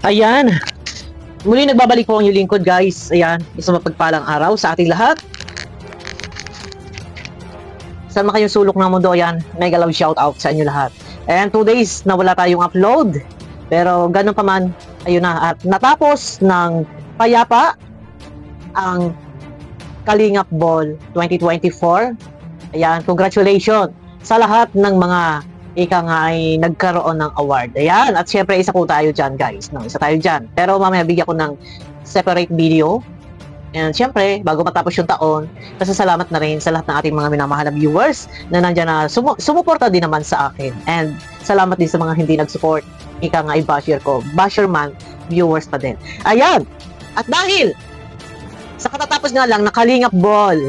Ayan, muli nagbabalik po ang inyong lingkod, guys. Ayan, isang mapagpalang araw sa ating lahat. Saan man kayong sulok ng mundo, ayan, mega love shout out sa inyo lahat. And 2 days na wala tayong upload. Pero ganun pa man, ayun na, at natapos ng payapa ang Kalingap Ball 2024. Ayan, congratulations sa lahat ng mga ika nga ay nagkaroon ng award. Ayan, at syempre isa po tayo dyan, guys. No, isa tayo dyan. Pero mamaya bigyan ko ng separate video. And syempre, bago matapos yung taon, pasasalamat na rin sa lahat ng ating mga minamahal na viewers na nandyan na sumuporta din naman sa akin. And salamat din sa mga hindi nag-support. Ika nga i-basher ko. Basher man, viewers pa din. Ayan! At dahil sa katatapos nga lang na Kalingap Ball.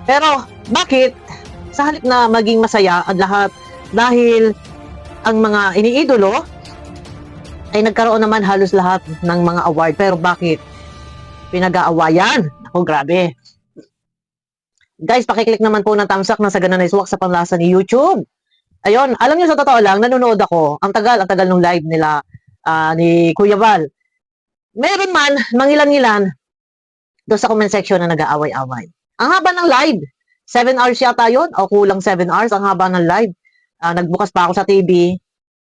Pero, bakit? Sa halip na maging masaya ang lahat dahil ang mga iniidolo ay nagkaroon naman halos lahat ng mga award. Pero bakit? Pinag-aawayan. Ako, grabe. Guys, pakiclick naman po ng thumbs up na sa ganun ay swak sa panlasa ni YouTube. Ayun, alam niyo sa totoo lang, nanonood ako. Ang tagal nung live nila ni Kuya Val. Meron man, mangilan-ngilan doon sa comment section na nag-aaway-away. Ang haba ng live. 7 hours yata yun, o kulang 7 hours, ang haba ng live. Nagbukas pa ako sa TV.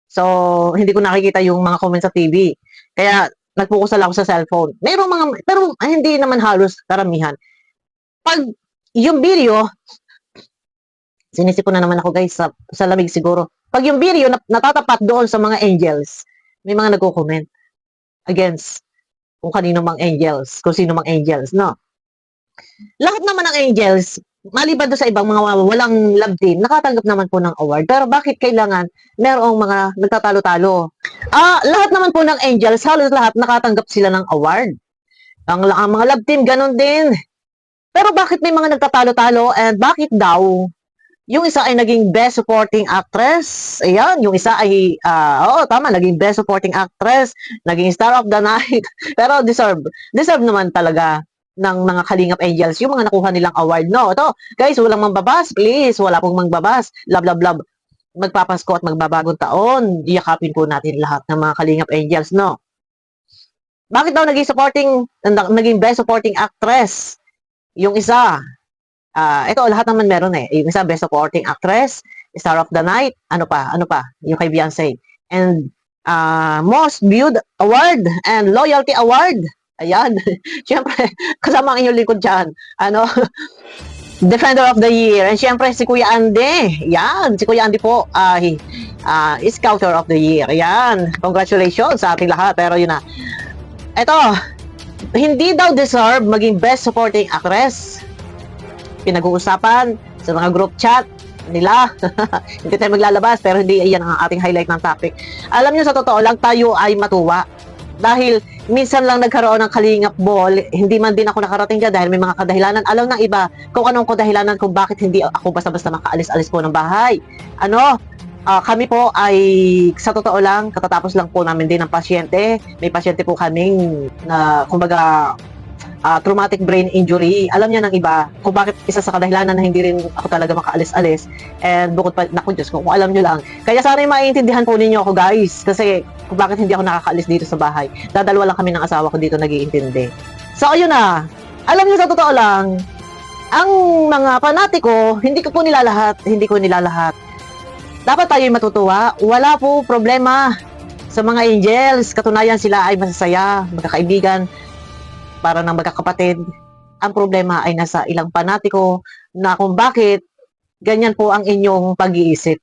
So, hindi ko nakikita yung mga comments sa TV. Kaya, nag-focus lang ako sa cellphone. Mayroong mga, pero hindi naman halos karamihan. Pag yung video, sinisipon na naman ako guys sa lamig siguro. Pag yung video natatapat doon sa mga angels, may mga nagko-comment against kung kanino mang angels, kung sino mang angels, no? Lahat naman ng angels, maliban doon sa ibang mga walang love team, nakatanggap naman po ng award. Pero bakit kailangan merong mga nagtatalo-talo? Lahat naman po ng angels, halos lahat nakatanggap sila ng award. Ang mga love team, ganun din. Pero bakit may mga nagtatalo-talo and bakit daw yung isa ay naging best supporting actress? Ayan, yung isa ay, tama, naging best supporting actress, naging star of the night. Pero deserve naman talaga ng mga Kalingap Angels, yung mga nakuha nilang award. No, ito, guys, walang mangbabas, please, wala pong mangbabas. Love, love, love. Magpapasko at magbabagong taon, iyakapin po natin lahat ng mga Kalingap Angels, no? Bakit daw naging best supporting actress? Yung isa, ito, lahat naman meron eh. Yung isa, best supporting actress, star of the night, ano pa, yung kay Beyonce. And, most viewed award and loyalty award. Ayan. Siyempre, kasama ang inyong likod dyan. Defender of the Year. And siyempre, si Kuya Andy. Yan. Si Kuya Andy po ay Scouter of the Year. Yan. Congratulations sa ating lahat. Pero yun na. Ito, hindi daw deserve maging best supporting actress. Pinag-uusapan sa mga group chat nila. Hindi tayo maglalabas, pero hindi yan ang ating highlight ng topic. Alam nyo, sa totoo lang, tayo ay matuwa. Dahil minsan lang nagkaroon ng Kalingap Ball, hindi man din ako nakarating dyan dahil may mga kadahilanan. Alam ng iba kung anong kadahilanan kung bakit hindi ako basta-basta makaalis-alis po ng bahay. Kami po ay sa totoo lang, katatapos lang po namin din ng pasyente. May pasyente po kaming na kumbaga traumatic brain injury. Alam niya ng iba kung bakit isa sa kadahilanan na hindi rin ako talaga makaalis-alis. And bukod pa, naku Diyos ko, kung alam niyo lang. Kaya sana maiintindihan po ninyo ako guys. Kasi kung bakit hindi ako nakakaalis dito sa bahay. Dadalawa lang kami ng asawa ko dito nag-iintindi. So ayun na. Alam niyo sa totoo lang, ang mga panatiko, hindi ko nilalahat. Dapat tayo matutuwa. Wala po problema sa mga angels. Katunayan sila ay masasaya, magkakaibigan, para ng magkakapatid. Ang problema ay nasa ilang panatiko na kung bakit ganyan po ang inyong pag-iisip.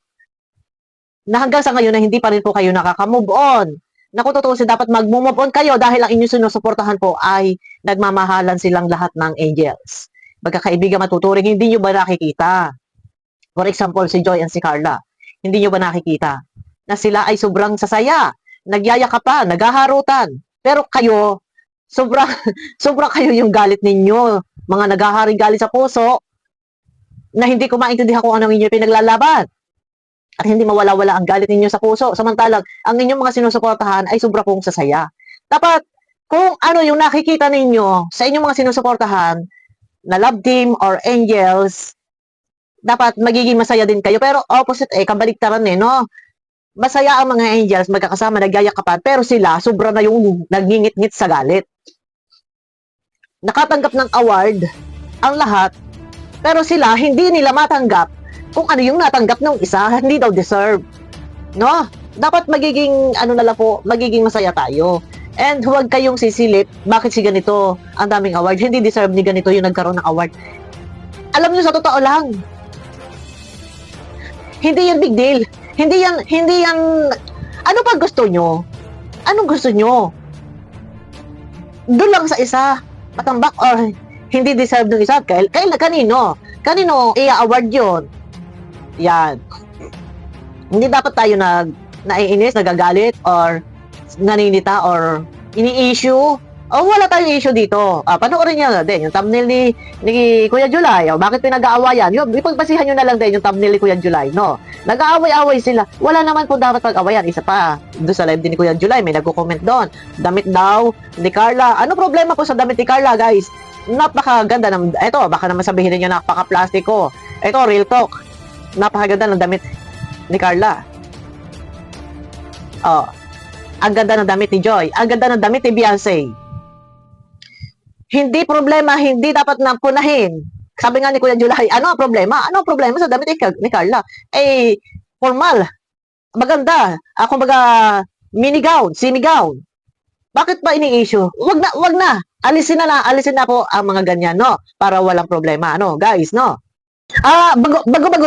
Na hanggang sa ngayon na hindi pa rin po kayo nakaka-move on. Na kung tutuusin, dapat mag-move on kayo dahil ang inyong sinusuportahan po ay nagmamahalan silang lahat ng angels. Magkakaibigan matuturing, hindi nyo ba nakikita? For example, si Joy and si Carla. Hindi nyo ba nakikita? Na sila ay sobrang sasaya, nagyayakapan, naghaharutan. Pero kayo, sobra kayo yung galit ninyo. Mga naghaharing galit sa puso na hindi ko maintindihan kung anong inyo pinaglalaban. At hindi mawala-wala ang galit ninyo sa puso. Samantalang, ang inyong mga sinusuportahan ay sobra pong sasaya. Dapat, kung ano yung nakikita ninyo sa inyong mga sinusuportahan na love team or angels, dapat magiging masaya din kayo. Pero opposite kabaliktaran no? Masaya ang mga angels, magkakasama, nagyayakapan, pero sila, sobra na yung nagngingit-ngit sa galit. Nakatanggap ng award ang lahat, pero sila, hindi nila matanggap kung ano yung natanggap ng isa, hindi daw deserve. No? Dapat magiging, ano na lang po, magiging masaya tayo. And huwag kayong sisilip, bakit si ganito, ang daming award, hindi deserve ni ganito yung nagkaroon ng award. Alam nyo, sa totoo lang, hindi yan big deal. Hindi yan, ano pa gusto nyo? Anong gusto nyo? Doon lang sa isa, matambak or hindi deserve ng isa. Kanino? Kanino i-award yun? Yan. Hindi dapat tayo naiinis, nagagalit, or naninita, or ini-issue. O wala tayong issue dito. Panoorin niyo din yung thumbnail ni Kuya July. O, bakit pinag-aawayan? Yung, ipagpasihan nyo na lang din yung thumbnail ni Kuya July. No? Nag-aaway-away sila. Wala naman po dapat pag-awayan. Isa pa, doon sa live din ni Kuya July, may nagko-comment doon. Damit daw ni Carla. Ano problema po sa damit ni Carla, guys? Napakaganda ng, eto, baka naman sabihin niyo napaka-plastiko. Ito, real talk. Napakaganda ng damit ni Carla. Oh, ang ganda ng damit ni Joy. Ang ganda ng damit ni Beyonce. Hindi problema, hindi dapat nampunahin. Sabi nga ni Kuya July, ano ang problema? Ano ang problema sa damit ni Carla? Formal. Maganda. Kumbaga, mini gown, semi gown. Bakit ba ini-issue? Wag na. Alisin na po ang mga ganyan, no? Para walang problema, no? Guys, no? Bago-bago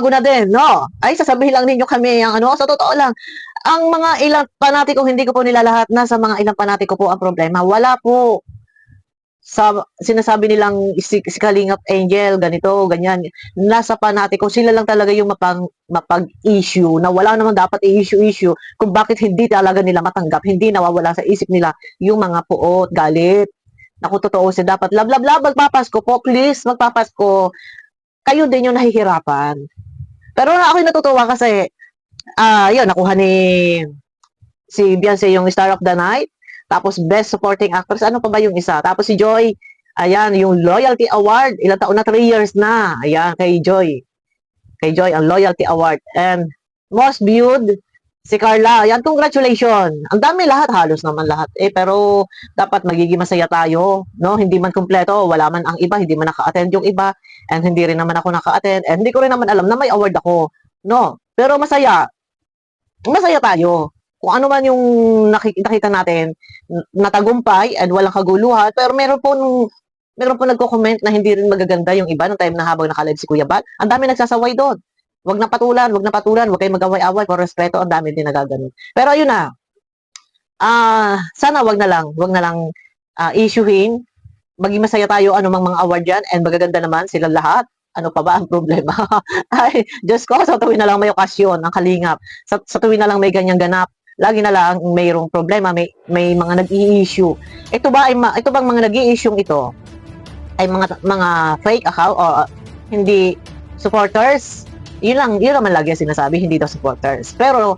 na din, no? Ay, sasabihin lang ninyo kami ang sa totoo lang. Ang mga ilang panatiko, hindi ko po nilalahat na sa mga ilang panatiko po ang problema. Wala po. Sinasabi nilang si Kalingap Angel, ganito, ganyan. Nasa panatiko, sila lang talaga yung mapag-issue na wala naman dapat i-issue kung bakit hindi talaga nila matanggap, hindi nawawala sa isip nila yung mga puot, galit. Naku, totoo siya, dapat love, magpapasko po, please, magpapasko. Kayo din yung nahihirapan. Pero ako'y natutuwa kasi, yun, nakuha ni si Beyonce yung Star of the Night. Tapos, Best Supporting Actress. Ano pa ba yung isa? Tapos si Joy, ayan, yung Loyalty Award. Ilang taon na? 3 years na. Ayan, kay Joy. Kay Joy, ang Loyalty Award. And Most Viewed, si Carla. Ayan, congratulations. Ang dami lahat, halos naman lahat. Pero dapat magiging masaya tayo. No? Hindi man kumpleto, wala man ang iba, hindi man naka-attend yung iba. And hindi rin naman ako naka-attend. And hindi ko rin naman alam na may award ako. No? Pero masaya. Masaya tayo. Kung ano man yung nakita natin, natagumpay and walang kaguluhan, pero meron po nagko-comment na hindi rin magaganda yung iba ng time na habang naka-live si Kuya Bal. Ang dami nagsasaway doon. Wag na patulan, wag kayong mag-away-away, for respeto, ang dami din nagaganon. Pero ayun na. Sana wag na lang issuehin. Maging masaya tayo anumang mga award yan, and magaganda naman silang lahat. Ano pa ba ang problema? Ay, Diyos ko, sa tuwin na lang may okasyon, ang kalingap. Sa tuwin na lang may ganyang ganap, lagi na lang mayroong problema, may mga nag-i-issue. Ito bang mga nag-i-issue ito ay mga fake account o hindi supporters? Yun naman lagi sinasabi, hindi daw supporters. Pero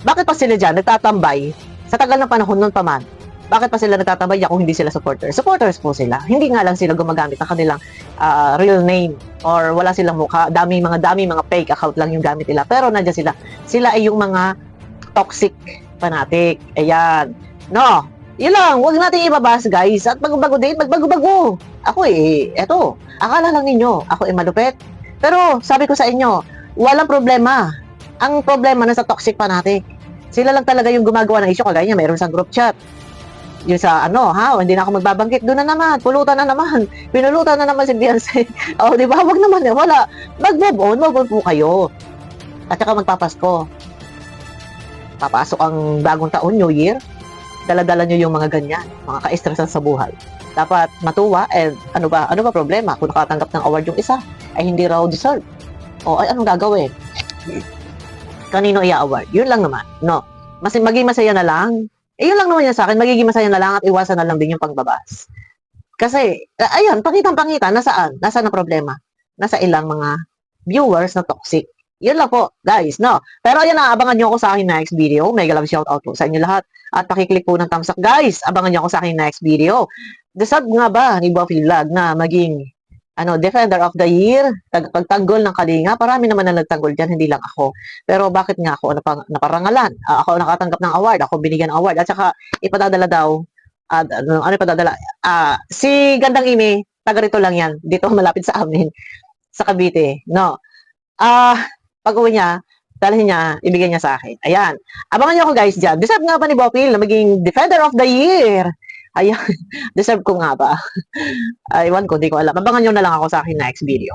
bakit pa sila diyan nagtatambay sa tagal ng panahon nun pa man? Bakit pa sila nagtatambay kung hindi sila supporters? Supporters po sila. Hindi nga lang sila gumagamit ng kanilang real name or wala silang mukha. Dami mga fake account lang yung gamit nila. Pero nandiyan sila. Sila ay yung mga toxic fanatic. Ayan. No. Yun lang. Huwag natin ibabas, guys. At bago-bago din, magbago-bago. Ako eto. Akala lang ninyo, ako malupet. Pero sabi ko sa inyo, walang problema. Ang problema na sa toxic fanatic. Sila lang talaga yung gumagawa ng issue. Kagaya niya, mayroon sa group chat. Yung sa hindi na ako magbabanggit, doon na naman, pulutan na naman, pinulutan na naman si Beyonce. Di ba? Wag naman, wala. Mag-move on po kayo. At saka magpapasko. Papasok ang bagong taon, New Year. Dala-dala nyo yung mga ganyan, mga ka-estresan sa buhay. Dapat matuwa, and ano ba problema? Kung nakatanggap ng award yung isa, ay hindi raw deserve. Ay anong gagawin? Kanino i-award? Yun lang naman, no? Maging masaya na lang. Yun lang naman yan sa akin, magiging masaya na lang at iwasan na lang din yung pangbabas. Kasi, ayan, pakitang-pakita, nasaan? Nasaan ang problema? Nasa ilang mga viewers na toxic. Yun lang po, guys, no? Pero ayan na, abangan nyo ako sa aking next video. Mega love shoutout po sa inyo lahat. At pakiclick po ng thumbs up, guys. Abangan nyo ako sa aking next video. Deserve nga ba ni Buffy Vlog na maging Defender of the Year, pagtanggol ng Kalinga. Parami naman na nagtanggol dyan, hindi lang ako. Pero bakit nga ako naparangalan? Ako nakatanggap ng award, ako binigyan ng award. At saka ipadadala daw, ano ipadadala? Si Gandang Imi, taga rito lang yan. Dito malapit sa amin, sa Cavite. No. Pag-uwi niya, dalhin niya, ibigay niya sa akin. Ayan. Abangan niyo ako guys dyan. Deserve nga ba ni Bopil na maging Defender of the Year? Ayan. Deserve ko nga ba? Iwan ko, di ko alam. Abangan nyo na lang ako sa akin next video.